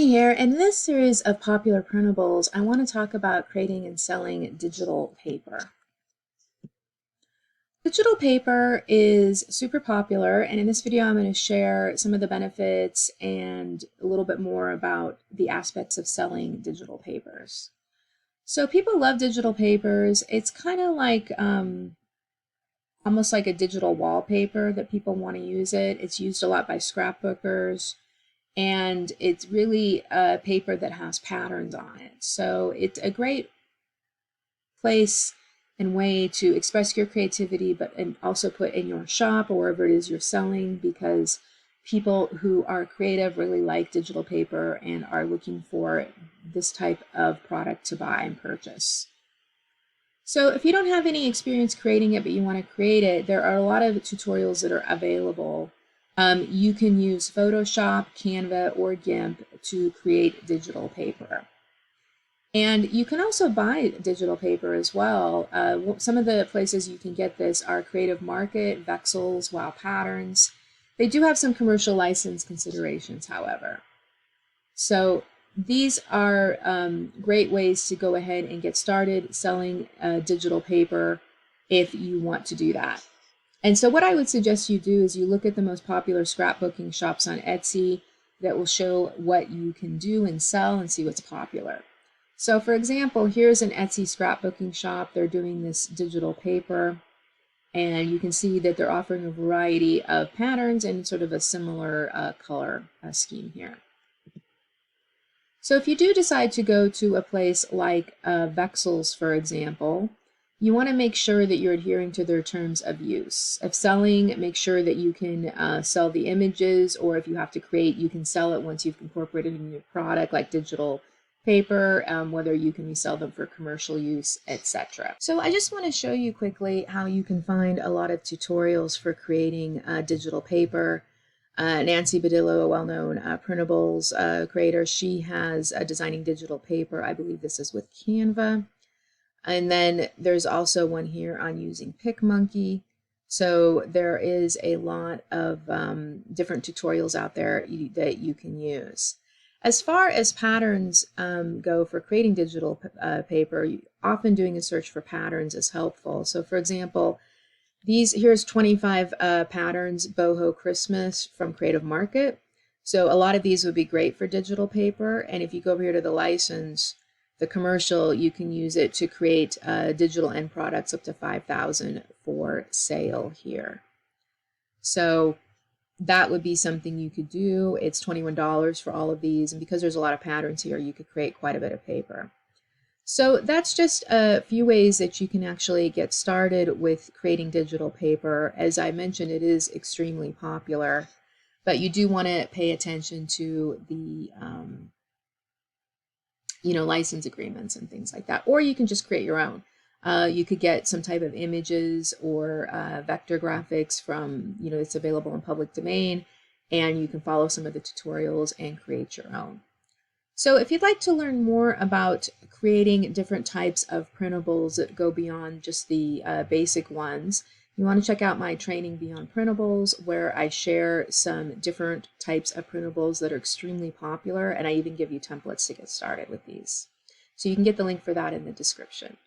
Amy here. In this series of popular printables, I want to talk about creating and selling digital paper. Digital paper is super popular, and in this video I'm going to share some of the benefits and a little bit more about the aspects of selling digital papers. So people love digital papers. It's kind of like almost like a digital wallpaper that people want to use it. It's used a lot by scrapbookers. And it's really a paper that has patterns on it. So it's a great place and way to express your creativity, and also put in your shop or wherever it is you're selling, because people who are creative really like digital paper and are looking for this type of product to buy and purchase. So if you don't have any experience creating it, but you want to create it, there are a lot of tutorials that are available. You can use Photoshop, Canva, or GIMP to create digital paper. And you can also buy digital paper as well. Some of the places you can get this are Creative Market, Vexels, Wow Patterns. They do have some commercial license considerations, however. So these are great ways to go ahead and get started selling digital paper if you want to do that. And so what I would suggest you do is you look at the most popular scrapbooking shops on Etsy that will show what you can do and sell and see what's popular. So for example, here's an Etsy scrapbooking shop. They're doing this digital paper, and you can see that they're offering a variety of patterns and sort of a similar color scheme here. So if you do decide to go to a place like Vexels, for example, you want to make sure that you're adhering to their terms of use. If selling, make sure that you can sell the images, or if you have to create, you can sell it once you've incorporated it in your product, like digital paper, whether you can resell them for commercial use, etc. So I just want to show you quickly how you can find a lot of tutorials for creating digital paper. Nancy Badillo, a well-known Printables creator, she has designing digital paper. I believe this is with Canva. And then there's also one here on using PicMonkey. So there is a lot of different tutorials out there that you can use. As far as patterns go for creating digital paper, often doing a search for patterns is helpful. So for example, here's 25 patterns boho Christmas from Creative Market. So a lot of these would be great for digital paper. And if you go over here to the license, the commercial, you can use it to create digital end products up to 5,000 for sale here. So that would be something you could do. It's $21 for all of these. And because there's a lot of patterns here, you could create quite a bit of paper. So that's just a few ways that you can actually get started with creating digital paper. As I mentioned, it is extremely popular, but you do want to pay attention to the license agreements and things like that. Or you can just create your own. You could get some type of images or vector graphics from, it's available in public domain, and you can follow some of the tutorials and create your own. So if you'd like to learn more about creating different types of printables that go beyond just the basic ones, you want to check out my training Beyond Printables, where I share some different types of printables that are extremely popular, and I even give you templates to get started with these. So you can get the link for that in the description.